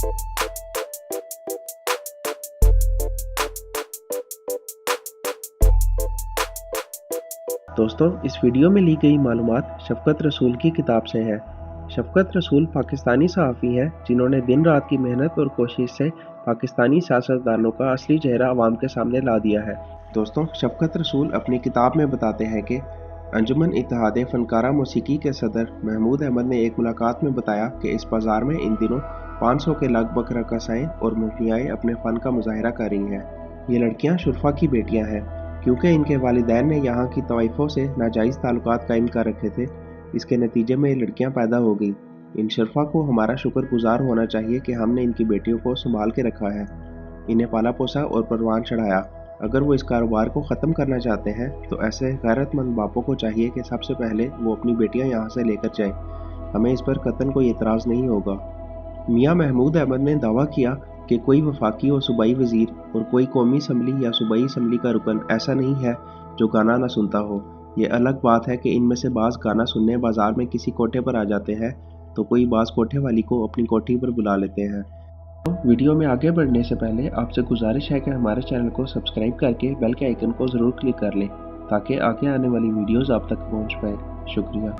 दोस्तों, इस वीडियो में ली गई मालूमात शफकत रसूल की किताब से है। शफकत रसूल पाकिस्तानी सहाफ़ी हैं जिन्होंने दिन रात की मेहनत और कोशिश से पाकिस्तानी सियासतदानों का असली चेहरा आवाम के सामने ला दिया है। दोस्तों, शफकत रसूल अपनी किताब में बताते हैं कि अंजुमन इत्तेहाद फ़नकारा मौसीकी के सदर महमूद अहमद ने एक मुलाकात में बताया कि इस बाज़ार में इन दिनों 500 के लगभग रक़ासाएँ और मुग़नियाएँ अपने फ़न का मुज़ाहिरा कर रही हैं। ये लड़कियाँ शुरफा की बेटियाँ हैं। क्योंकि इनके वालिदैन ने यहाँ की तवाइफ़ों से नाजायज़ ताल्लुकात कायम कर रखे थे, इसके नतीजे में ये लड़कियाँ पैदा हो गईं। इन शरफा को हमारा शुक्रगुजार होना चाहिए कि हमने इनकी बेटियों को संभाल के रखा है, इन्हें पाला पोसा और परवान चढ़ाया। अगर वो इस कारोबार को ख़त्म करना चाहते हैं तो ऐसे गैरतमंद बापों को चाहिए कि सबसे पहले वो अपनी बेटियाँ यहाँ से लेकर जाएँ। हमें इस पर कतई कोई एतराज़ नहीं होगा। मियाँ महमूद अहमद ने दावा किया कि कोई वफाकी और सूबाई वज़ीर और कोई कौमी असम्बली या सूबाई असम्बली का रुकन ऐसा नहीं है जो गाना ना सुनता हो। ये अलग बात है कि इनमें से बाज़ गाना सुनने बाज़ार में किसी कोठे पर आ जाते हैं तो कोई बाज़ कोठे वाली को अपनी कोठी पर बुला लेते हैं। तो वीडियो में आगे बढ़ने से पहले आपसे गुजारिश है कि हमारे चैनल को सब्सक्राइब करके बेल के आइकन को ज़रूर क्लिक कर लें ताकि आगे आने वाली वीडियोज़ आप तक पहुँच पाए। शुक्रिया।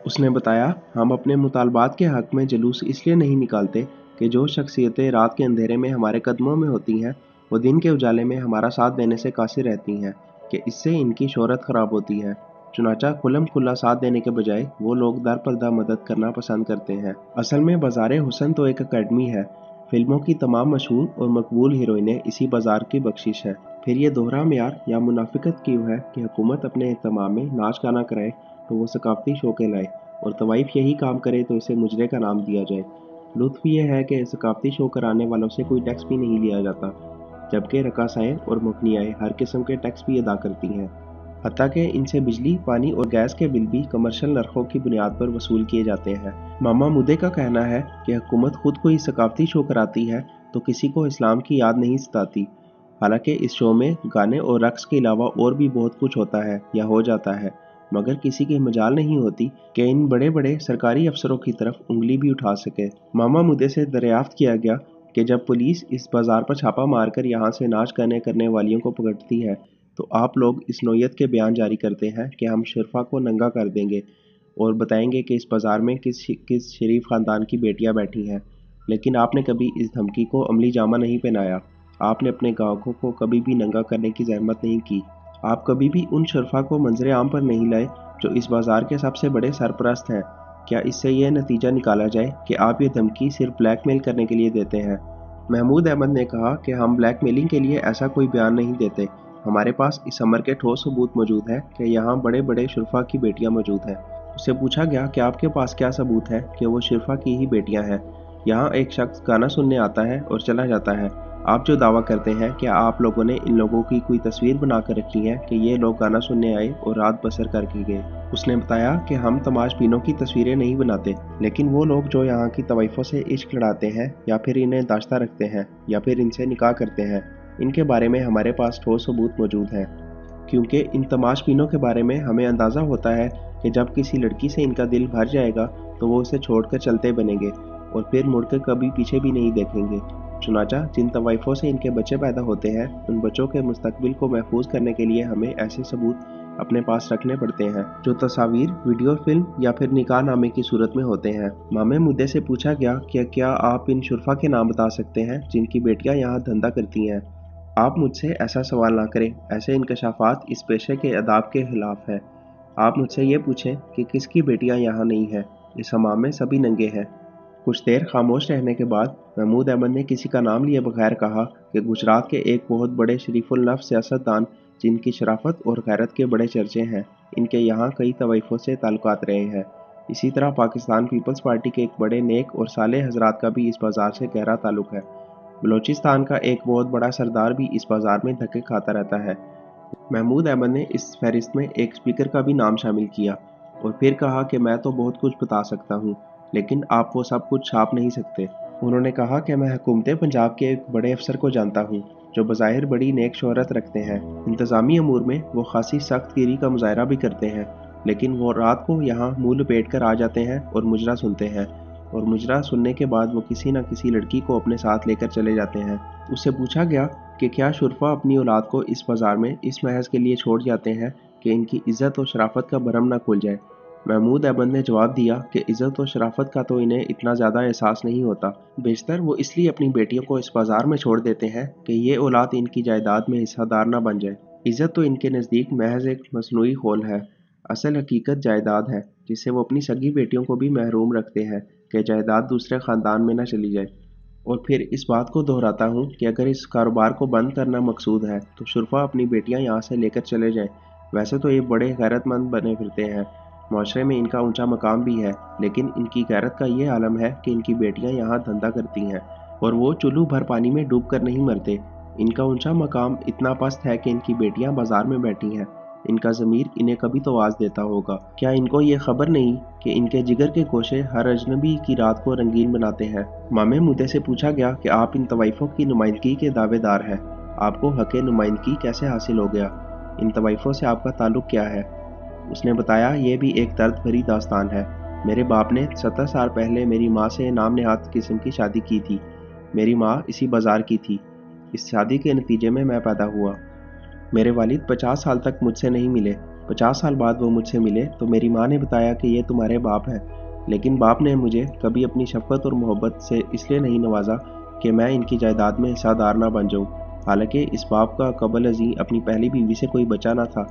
उसने बताया, हम अपने मुतालबात के हक़ में जुलूस इसलिए नहीं निकालते कि जो शख्सियतें रात के अंधेरे में हमारे कदमों में होती हैं वो दिन के उजाले में हमारा साथ देने से कासिर रहती हैं कि इससे इनकी शोहरत ख़राब होती है। चुनाचा खुल्लम खुल्ला साथ देने के बजाय वो लोग दर पर्दा मदद करना पसंद करते हैं। असल में बाज़ार हुसन तो एक अकेडमी है। फिल्मों की तमाम मशहूर और मकबूल हीरोइनें इसी बाज़ार की बख्शिश है। फिर ये दोहरा मेयार या मुनाफिकत क्यों है कि हुकूमत अपने एहतमाम में नाच गाना कराए तो वो सकाफ़ती शो के लाए और तवाइफ यही काम करे तो इसे मुजरे का नाम दिया जाए। लुत्फ़ ये है कि सकाफ़ती शो कराने वालों से कोई टैक्स भी नहीं लिया जाता, जबकि रक़ासाएँ और मुग़नियाएँ हर किस्म के टैक्स भी अदा करती हैं। हत्ता कि इनसे बिजली, पानी और गैस के बिल भी कमर्शियल नरखों की बुनियाद पर वसूल किए जाते हैं। मामा मुद्दे का कहना है कि हुकूमत खुद कोई सकाफ़ती शो कराती है तो किसी को इस्लाम की याद नहीं सताती। हालांकि इस शो में गाने और रक़्स के अलावा और भी बहुत कुछ होता है या हो जाता है, मगर किसी की मजाल नहीं होती कि इन बड़े बड़े सरकारी अफसरों की तरफ उंगली भी उठा सके। मामा मुद्दे से दरियाफ्त किया गया कि जब पुलिस इस बाज़ार पर छापा मारकर यहाँ से नाच गाने करने वालियों को पकड़ती है तो आप लोग इस नोयत के बयान जारी करते हैं कि हम शरफा को नंगा कर देंगे और बताएंगे कि इस बाज़ार में किस शरीफ ख़ानदान की बेटियाँ बैठी हैं। लेकिन आपने कभी इस धमकी को अमली जामा नहीं पहनाया। आपने अपने गाँवों को कभी भी नंगा करने की ज़हमत नहीं की। आप कभी भी उन शरफा को मंजरे आम पर नहीं लाए जो इस बाज़ार के सबसे बड़े सरपरस्त हैं। क्या इससे यह नतीजा निकाला जाए कि आप ये धमकी सिर्फ ब्लैकमेल करने के लिए देते हैं? महमूद अहमद ने कहा कि हम ब्लैकमेलिंग के लिए ऐसा कोई बयान नहीं देते। हमारे पास इस अमर के ठोस सबूत मौजूद है कि यहाँ बड़े बड़े शरफा की बेटियाँ मौजूद हैं। उससे पूछा गया कि आपके पास क्या सबूत है कि वो शरफा की ही बेटियाँ हैं। यहाँ एक शख्स गाना सुनने आता है और चला जाता है। आप जो दावा करते हैं कि आप लोगों ने इन लोगों की कोई तस्वीर बना कर रखी है कि ये लोग गाना सुनने आए और रात बसर करके गए। उसने बताया कि हम तमाशबीनों की तस्वीरें नहीं बनाते, लेकिन वो लोग जो यहाँ की तवाइफों से इश्क लड़ाते हैं या फिर इन्हें दाश्ता रखते हैं या फिर इनसे निकाह करते हैं, इनके बारे में हमारे पास ठोस सबूत मौजूद हैं। क्योंकि इन तमाशबीनों के बारे में हमें अंदाज़ा होता है कि जब किसी लड़की से इनका दिल भर जाएगा तो वो उसे छोड़कर चलते बनेंगे और फिर मुड़कर कभी पीछे भी नहीं देखेंगे। चुनाचा जिन तवाइफों से इनके बच्चे पैदा होते हैं उन बच्चों के मुस्तकबिल को महफूज करने के लिए हमें ऐसे सबूत अपने पास रखने पड़ते हैं जो तस्वीर, वीडियो फिल्म या फिर निकाह नामे की सूरत में होते हैं। मामे मुद्दे से पूछा गया कि क्या आप इन शुरफा के नाम बता सकते हैं जिनकी बेटियां यहाँ धंधा करती हैं? आप मुझसे ऐसा सवाल ना करें, ऐसे इंकशाफात इस पेशे के अदाब के खिलाफ है। आप मुझसे ये पूछें कि किसकी बेटियां यहाँ नहीं हैं। इस हमाम में सभी नंगे हैं। कुछ देर खामोश रहने के बाद महमूद अहमद ने किसी का नाम लिए बगैर कहा कि गुजरात के एक बहुत बड़े शरीफुल नफ्स सियासतदान जिनकी शराफत और गैरत के बड़े चर्चे हैं, इनके यहाँ कई तवाइफों से ताल्लुकात रहे हैं। इसी तरह पाकिस्तान पीपल्स पार्टी के एक बड़े नेक और सालेह हजरात का भी इस बाज़ार से गहरा ताल्लुक है। बलोचिस्तान का एक बहुत बड़ा सरदार भी इस बाज़ार में धक्के खाता रहता है। महमूद अहमद ने इस फहरिस्त में एक स्पीकर का भी नाम शामिल किया और फिर कहा कि मैं तो बहुत कुछ बता सकता हूँ, लेकिन आप वो सब कुछ छाप नहीं सकते। उन्होंने कहा कि मैं हुकूमत पंजाब के एक बड़े अफसर को जानता हूँ जो बज़ाहिर बड़ी नेक शोहरत रखते हैं। इंतज़ामी अमूर में वो खासी सख्त गिरी का मुजाहरा भी करते हैं, लेकिन वो रात को यहाँ मुँह लपेट कर आ जाते हैं और मुजरा सुनते हैं اور مجرا سننے کے بعد وہ کسی نہ کسی لڑکی کو اپنے ساتھ لے کر چلے جاتے ہیں۔ اس سے پوچھا گیا کہ کیا شرفا اپنی اولاد کو اس بازار میں اس محض کے لیے چھوڑ جاتے ہیں کہ ان کی عزت و شرافت کا بھرم نہ کھل جائے؟ محمود احمد نے جواب دیا کہ عزت و شرافت کا تو انہیں اتنا زیادہ احساس نہیں ہوتا، بیشتر وہ اس لیے اپنی بیٹیوں کو اس بازار میں چھوڑ دیتے ہیں کہ یہ اولاد ان کی جائیداد میں حصہ دار نہ بن جائے۔ عزت تو ان کے نزدیک محض ایک مصنوعی خول ہے، اصل حقیقت جائیداد ہے جس سے وہ اپنی سگی بیٹیوں کو بھی محروم رکھتے ہیں کہ جائیداد دوسرے خاندان میں نہ چلی جائے۔ اور پھر اس بات کو دہراتا ہوں کہ اگر اس کاروبار کو بند کرنا مقصود ہے تو شرفا اپنی بیٹیاں یہاں سے لے کر چلے جائیں۔ ویسے تو یہ بڑے غیرت مند بنے پھرتے ہیں، معاشرے میں ان کا اونچا مقام بھی ہے، لیکن ان کی غیرت کا یہ عالم ہے کہ ان کی بیٹیاں یہاں دھندا کرتی ہیں اور وہ چلو بھر پانی میں ڈوب کر نہیں مرتے۔ ان کا اونچا مقام اتنا پست ہے کہ ان کی بیٹیاں بازار میں بیٹھی ہیں۔ ان کا ضمیر انہیں کبھی تو آواز دیتا ہوگا۔ کیا ان کو یہ خبر نہیں کہ ان کے جگر کے گوشے ہر اجنبی کی رات کو رنگین بناتے ہیں؟ امام مودے سے پوچھا گیا کہ آپ ان طوائفوں کی نمائندگی کے دعوے دار ہیں، آپ کو حق نمائندگی کیسے حاصل ہو گیا؟ ان طوائفوں سے آپ کا تعلق کیا ہے؟ اس نے بتایا یہ بھی ایک درد بھری داستان ہے۔ میرے باپ نے 70 سال پہلے میری ماں سے نام نہاد قسم کی شادی کی تھی۔ میری ماں اسی بازار کی تھی۔ اس شادی کے نتیجے میں پیدا ہوا۔ میرے والد 50 سال تک مجھ سے نہیں ملے۔ 50 سال بعد وہ مجھ سے ملے تو میری ماں نے بتایا کہ یہ تمہارے باپ ہیں، لیکن باپ نے مجھے کبھی اپنی شفقت اور محبت سے اس لیے نہیں نوازا کہ میں ان کی جائیداد میں حصہ دار نہ بن جاؤں، حالانکہ اس باپ کا قبل ازیں اپنی پہلی بیوی سے کوئی بچہ نہ تھا۔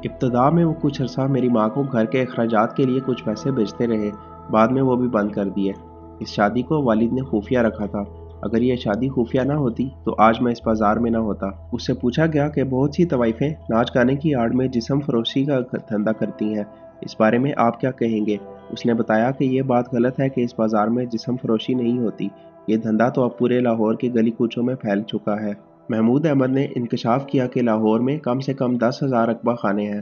ابتدا میں وہ کچھ عرصہ میری ماں کو گھر کے اخراجات کے لیے کچھ پیسے بھیجتے رہے، بعد میں وہ بھی بند کر دیے۔ اس شادی کو والد نے خفیہ رکھا تھا، اگر یہ شادی خفیہ نہ ہوتی تو آج میں اس بازار میں نہ ہوتا۔ اس سے پوچھا گیا کہ بہت سی طوائفیں ناچ گانے کی آڑ میں جسم فروشی کا دھندا کرتی ہیں، اس بارے میں آپ کیا کہیں گے؟ اس نے بتایا کہ یہ بات غلط ہے کہ اس بازار میں جسم فروشی نہیں ہوتی، یہ دھندا تو اب پورے لاہور کے گلی کوچوں میں پھیل چکا ہے۔ محمود احمد نے انکشاف کیا کہ لاہور میں کم سے کم 10,000 رقبہ خانے ہیں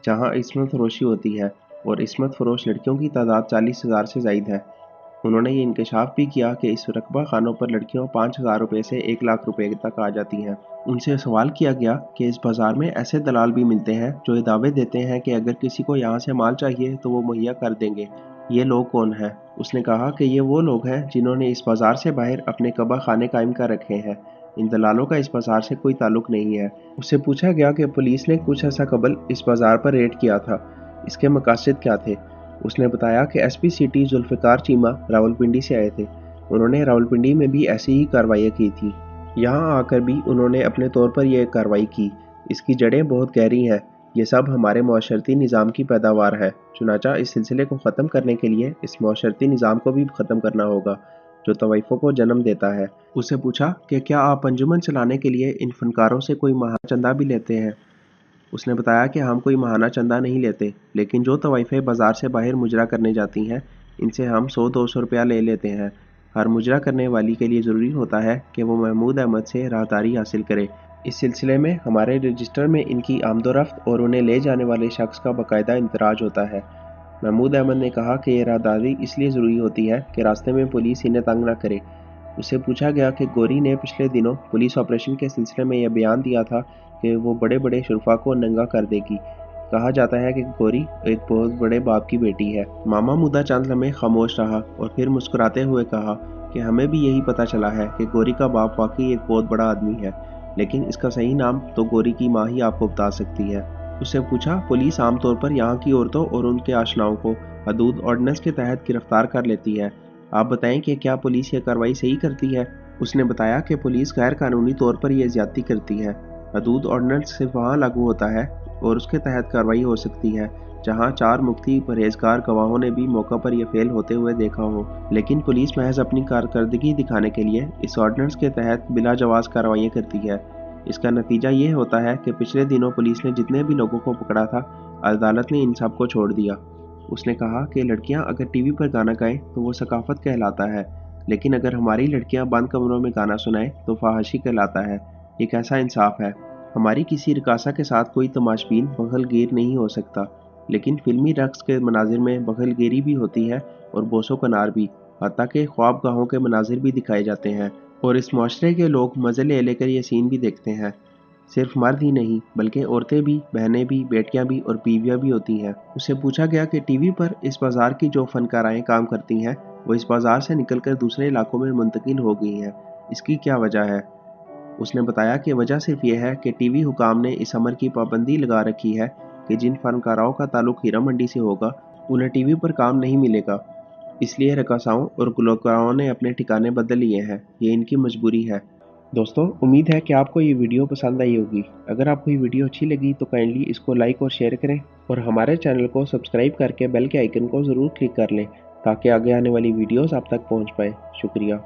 جہاں عصمت فروشی ہوتی ہے، اور عصمت فروش لڑکیوں کی تعداد 40,000 سے زائد ہے۔ انہوں نے یہ انکشاف بھی کیا کہ اس رقبہ خانوں پر لڑکیاں 5,000 روپے سے 1,00,000 روپے تک آ جاتی ہیں۔ ان سے سوال کیا گیا کہ اس بازار میں ایسے دلال بھی ملتے ہیں جو یہ دعوے دیتے ہیں کہ اگر کسی کو یہاں سے مال چاہیے تو وہ مہیا کر دیں گے، یہ لوگ کون ہیں؟ اس نے کہا کہ یہ وہ لوگ ہیں جنہوں نے اس بازار سے باہر اپنے کعبہ خانے قائم کر رکھے ہیں، ان دلالوں کا اس بازار سے کوئی تعلق نہیں ہے۔ اس سے پوچھا گیا کہ پولیس نے کچھ عرصہ قبل اس بازار پر ریڈ کیا تھا، اس کے مقاصد کیا تھے؟ اس نے بتایا کہ S P city Zulfiqar Cheema Rawalpindi سے آئے تھے، انہوں نے راولپنڈی میں بھی ایسی ہی کارروائیاں کی تھی، یہاں آ کر بھی انہوں نے اپنے طور پر یہ کارروائی کی۔ اس کی جڑیں بہت گہری ہیں، یہ سب ہمارے معاشرتی نظام کی پیداوار ہے، چنانچہ اس سلسلے کو ختم کرنے کے لیے اس معاشرتی نظام کو بھی ختم کرنا ہوگا جو طوائفوں کو جنم دیتا ہے۔ اس سے پوچھا کہ کیا آپ انجمن چلانے کے لیے ان فنکاروں سے کوئی ماہانہ چندہ بھی لیتے ہیں؟ اس نے بتایا کہ ہم کوئی ماہانہ چندہ نہیں لیتے، لیکن جو طوائفیں بازار سے باہر مجرا کرنے جاتی ہیں ان سے ہم 100-200 روپیہ لے لیتے ہیں۔ ہر مجرا کرنے والی کے لیے ضروری ہوتا ہے کہ وہ محمود احمد سے راہداری حاصل کرے۔ اس سلسلے میں ہمارے رجسٹر میں ان کی آمد و رفت اور انہیں لے جانے والے شخص کا باقاعدہ اندراج ہوتا ہے۔ محمود احمد نے کہا کہ یہ راہداری اس لیے ضروری ہوتی ہے کہ راستے میں پولیس انہیں تنگ نہ کرے۔ اس سے پوچھا گیا کہ گوری نے پچھلے دنوں پولیس آپریشن کے سلسلے میں یہ بیان دیا تھا کہ وہ بڑے بڑے شرفا کو ننگا کر دے گی۔ کہا جاتا ہے کہ گوری ایک بہت بڑے باپ کی بیٹی ہے۔ ماما مودہ چند لمحے خاموش رہا اور پھر مسکراتے ہوئے کہا کہ ہمیں بھی یہی پتہ چلا ہے کہ گوری کا باپ واقعی ایک بہت بڑا آدمی ہے، لیکن اس کا صحیح نام تو گوری کی ماں ہی آپ کو بتا سکتی ہے۔ اس سے پوچھا پولیس عام طور پر یہاں کی عورتوں اور ان کے آشناؤں کو حدود آرڈیننس کے تحت گرفتار کر لیتی ہے، آپ بتائیں کہ کیا پولیس یہ کارروائی صحیح کرتی ہے؟ اس نے بتایا کہ پولیس غیر قانونی طور پر یہ زیادتی کرتی ہے۔ حدود آرڈیننس صرف وہاں لاگو ہوتا ہے اور اس کے تحت کارروائی ہو سکتی ہے جہاں 4 مکتی پرہیزگار گواہوں نے بھی موقع پر یہ فعل ہوتے ہوئے دیکھا ہو، لیکن پولیس محض اپنی کارکردگی دکھانے کے لیے اس آرڈیننس کے تحت بلا جواز کارروائیاں کرتی ہے۔ اس کا نتیجہ یہ ہوتا ہے کہ پچھلے دنوں پولیس نے جتنے بھی لوگوں کو پکڑا تھا، عدالت نے ان سب کو چھوڑ دیا۔ اس نے کہا کہ لڑکیاں اگر ٹی وی پر گانا گائیں تو وہ ثقافت کہلاتا ہے، لیکن اگر ہماری لڑکیاں بند کمروں میں گانا سنائیں تو فحاشی کہلاتا ہے۔ یہ کیسا انصاف ہے؟ ہماری کسی رقاصہ کے ساتھ کوئی تماش بین بغل گیر نہیں ہو سکتا، لیکن فلمی رقص کے مناظر میں بغل گیری بھی ہوتی ہے اور بوس و کنار بھی، حتیٰ کہ خواب گاہوں کے مناظر بھی دکھائے جاتے ہیں، اور اس معاشرے کے لوگ مزے لے لے کر یہ سین بھی دیکھتے ہیں۔ सिर्फ मर्द ही नहीं बल्कि औरतें भी, बहनें भी, बेटियां भी और बीवियां भी होती हैं। उससे पूछा गया कि टीवी पर इस बाजार की जो फनकाराएं काम करती हैं वो इस बाजार से निकलकर दूसरे इलाकों में मुंतकिल हो गई हैं, इसकी क्या वजह है? उसने बताया कि वजह सिर्फ यह है कि टीवी हुकाम ने इस अमर की पाबंदी लगा रखी है कि जिन फनकाराओं का ताल्लुक हीरा मंडी से होगा उन्हें टीवी पर काम नहीं मिलेगा। इसलिए रकासाओं और गुलकारों ने अपने ठिकाने बदल लिए हैं, ये इनकी मजबूरी है। दोस्तों, उम्मीद है कि आपको ये वीडियो पसंद आई होगी। अगर आपको ये वीडियो अच्छी लगी तो काइंडली इसको लाइक और शेयर करें और हमारे चैनल को सब्सक्राइब करके बेल के आइकन को ज़रूर क्लिक कर लें ताकि आगे आने वाली वीडियोस आप तक पहुंच पाए। शुक्रिया।